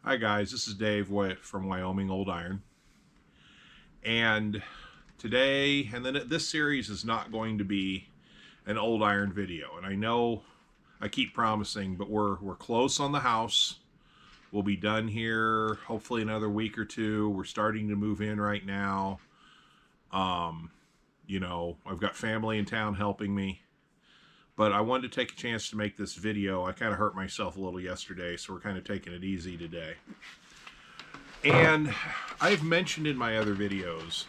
Hi guys, this is Dave from Wyoming Old Iron, and today, and then this series is not going to be an old iron video. And I know I keep promising, but we're close on the house. We'll be done here hopefully another week or two. We're starting to move in right now. I've got family in town helping me. But I wanted to take a chance to make this video. I kind of hurt myself a little yesterday, so we're kind of taking it easy today. And I've mentioned in my other videos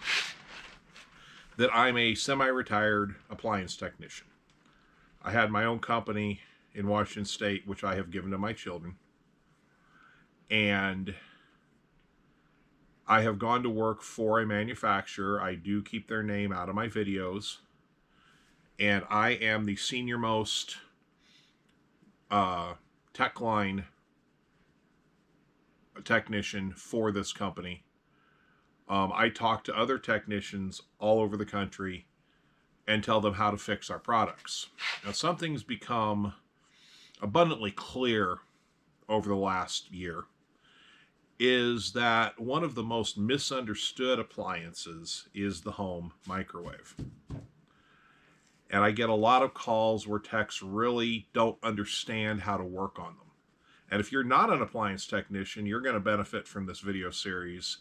that I'm a semi-retired appliance technician. I had my own company in Washington State, which I have given to my children. And I have gone to work for a manufacturer. I do keep their name out of my videos. And I am the senior most tech line technician for this company. I talk to other technicians all over the country and tell them how to fix our products. Now, something's become abundantly clear over the last year is that one of the most misunderstood appliances is the home microwave. And I get a lot of calls where techs really don't understand how to work on them. And if you're not an appliance technician, you're going to benefit from this video series.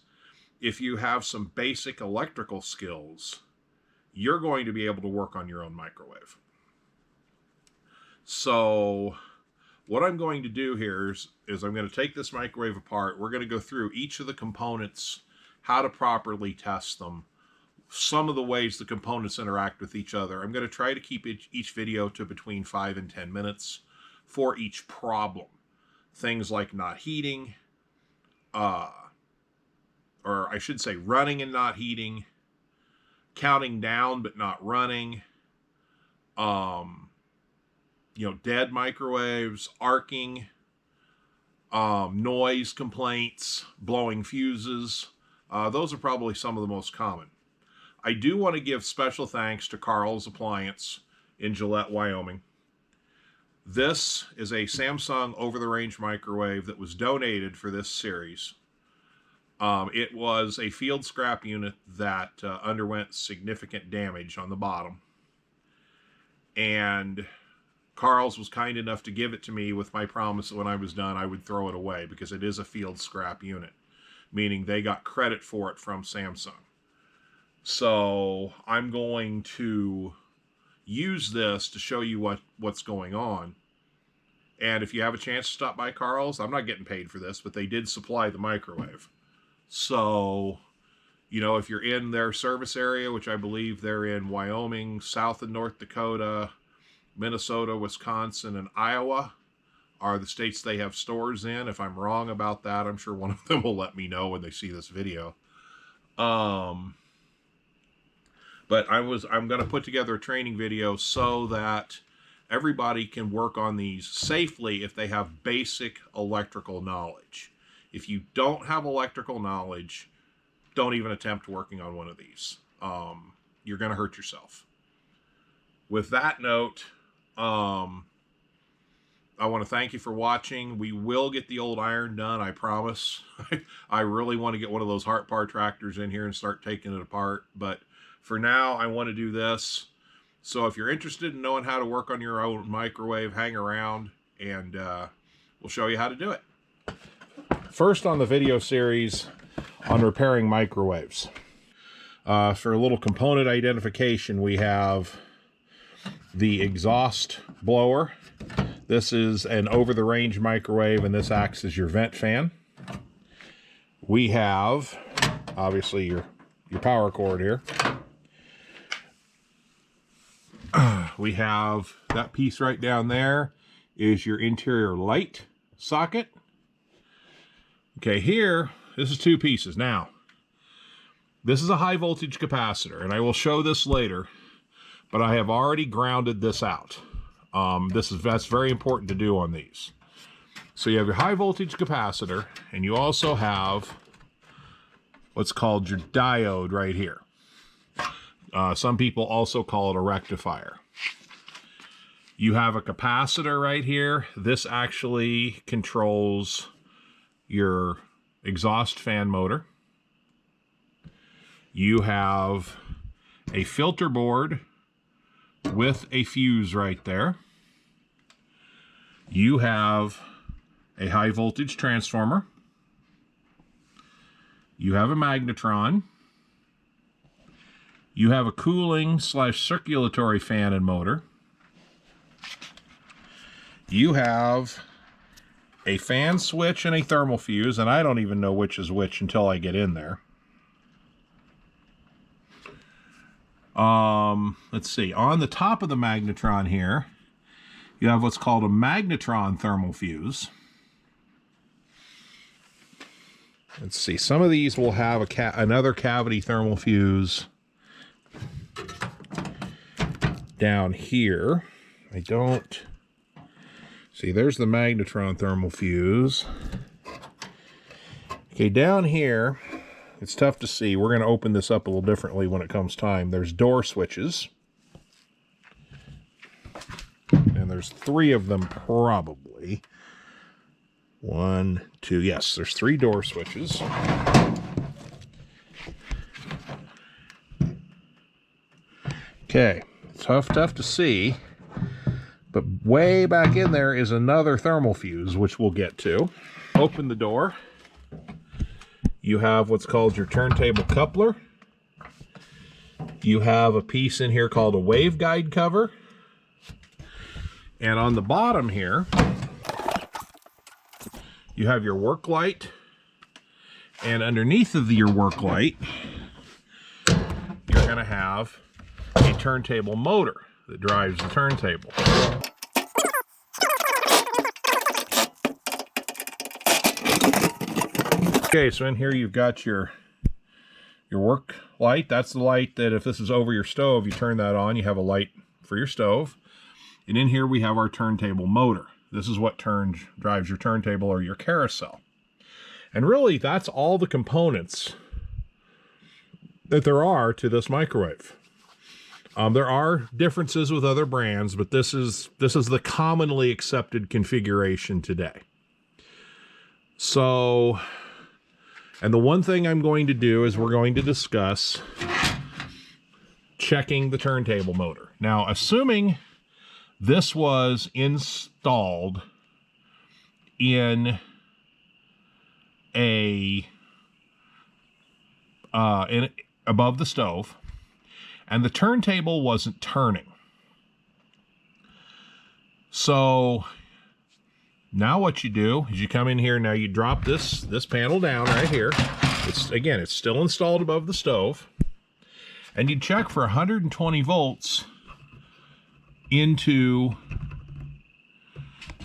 If you have some basic electrical skills, you're going to be able to work on your own microwave. So what I'm going to do here is I'm going to take this microwave apart. We're going to go through each of the components, how to properly test them, some of the ways the components interact with each other. I'm going to try to keep each video to between 5 and 10 minutes for each problem. Things like not heating, or I should say running and not heating, counting down but not running, dead microwaves, arcing, noise complaints, blowing fuses. Those are probably some of the most common. I do want to give special thanks to Carl's Appliance in Gillette, Wyoming. This is a Samsung over-the-range microwave that was donated for this series. It was a field scrap unit that underwent significant damage on the bottom. And Carl's was kind enough to give it to me with my promise that when I was done, I would throw it away because it is a field scrap unit, meaning they got credit for it from Samsung. So I'm going to use this to show you what's going on. And if you have a chance to stop by Carl's, I'm not getting paid for this, but they did supply the microwave. So, if you're in their service area, which I believe they're in Wyoming, South and North Dakota, Minnesota, Wisconsin, and Iowa are the states they have stores in. If I'm wrong about that, I'm sure one of them will let me know when they see this video. But I'm going to put together a training video so that everybody can work on these safely if they have basic electrical knowledge. If you don't have electrical knowledge, don't even attempt working on one of these. You're going to hurt yourself. With that note, I want to thank you for watching. We will get the old iron done, I promise. I really want to get one of those Heart Par tractors in here and start taking it apart. But for now, I want to do this. So if you're interested in knowing how to work on your own microwave, hang around and we'll show you how to do it. First on the video series on repairing microwaves. For a little component identification, we have the exhaust blower. This is an over-the-range microwave, and this acts as your vent fan. We have, obviously, your power cord here. We have that piece right down there is your interior light socket. Okay, here, this is two pieces. Now, this is a high voltage capacitor, and I will show this later, but I have already grounded this out. That's very important to do on these. So you have your high voltage capacitor, and you also have what's called your diode right here. Some people also call it a rectifier. You have a capacitor right here. This actually controls your exhaust fan motor. You have a filter board with a fuse right there. You have a high voltage transformer. You have a magnetron. You have a cooling / circulatory fan and motor. You have a fan switch and a thermal fuse, and I don't even know which is which until I get in there. Let's see. On the top of the magnetron here, you have what's called a magnetron thermal fuse. Let's see. Some of these will have another cavity thermal fuse down here. I don't see. There's the magnetron thermal fuse. Okay, down here, it's tough to see. We're going to open this up a little differently when it comes time. There's door switches. And there's 3 of them probably. 1, 2, yes, there's 3 door switches. Okay, tough to see. But way back in there is another thermal fuse, which we'll get to. Open the door. You have what's called your turntable coupler. You have a piece in here called a waveguide cover. And on the bottom here, you have your work light. And underneath of your work light, you're going to have a turntable motor that drives the turntable. Okay, so in here you've got your work light. That's the light that if this is over your stove, you turn that on, you have a light for your stove. And in here we have our turntable motor. This is what drives your turntable or your carousel. And really, that's all the components that there are to this microwave. There are differences with other brands, but this is the commonly accepted configuration today. So, and the one thing I'm going to do is we're going to discuss checking the turntable motor. Now, assuming this was installed in above the stove, and the turntable wasn't turning. So now what you do is you come in here. Now you drop this panel down right here. It's still installed above the stove, and you check for 120 volts into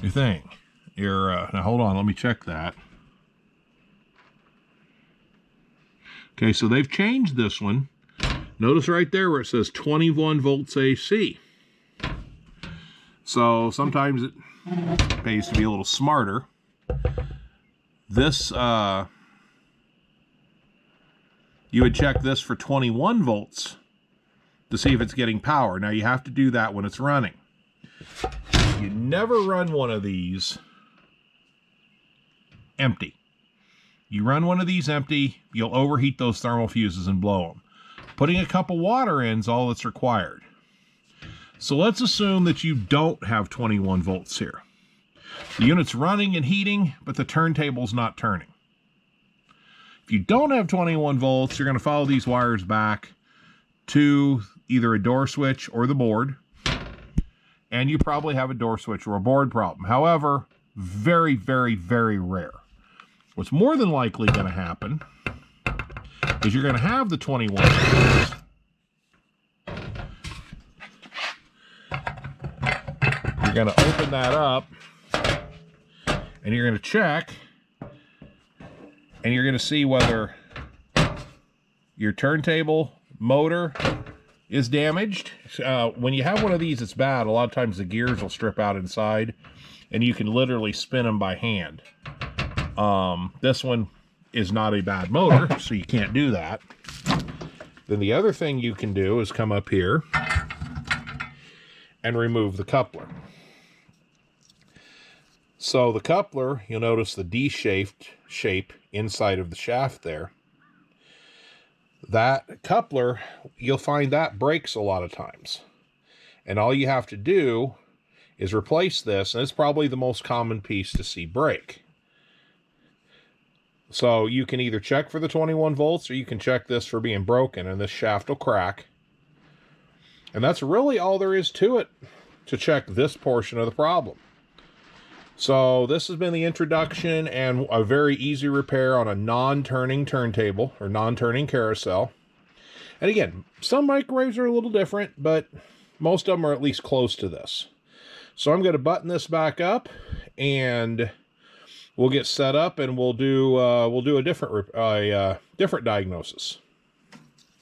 your thing. Now hold on, let me check that. Okay, so they've changed this one. Notice right there where it says 21 volts AC. So sometimes it pays to be a little smarter. This, you would check this for 21 volts to see if it's getting power. Now you have to do that when it's running. You never run one of these empty. You run one of these empty, you'll overheat those thermal fuses and blow them. Putting a cup of water in is all that's required. So let's assume that you don't have 21 volts here. The unit's running and heating, but the turntable's not turning. If you don't have 21 volts, you're going to follow these wires back to either a door switch or the board, and you probably have a door switch or a board problem. However, very, very, very rare. What's more than likely going to happen is you're going to have the 21 volts. You're going to open that up, and you're going to check, and you're going to see whether your turntable motor is damaged. When you have one of these, it's bad. A lot of times the gears will strip out inside, and you can literally spin them by hand. This one is not a bad motor, so you can't do that. Then the other thing you can do is come up here and remove the coupler. So the coupler, you'll notice the D-shaped shape inside of the shaft there. That coupler, you'll find that breaks a lot of times. And all you have to do is replace this, and it's probably the most common piece to see break. So you can either check for the 21 volts, or you can check this for being broken, and this shaft will crack. And that's really all there is to it, to check this portion of the problem. So this has been the introduction and a very easy repair on a non-turning turntable, or non-turning carousel. And again, some microwaves are a little different, but most of them are at least close to this. So I'm going to button this back up, and we'll get set up, and we'll do a different diagnosis.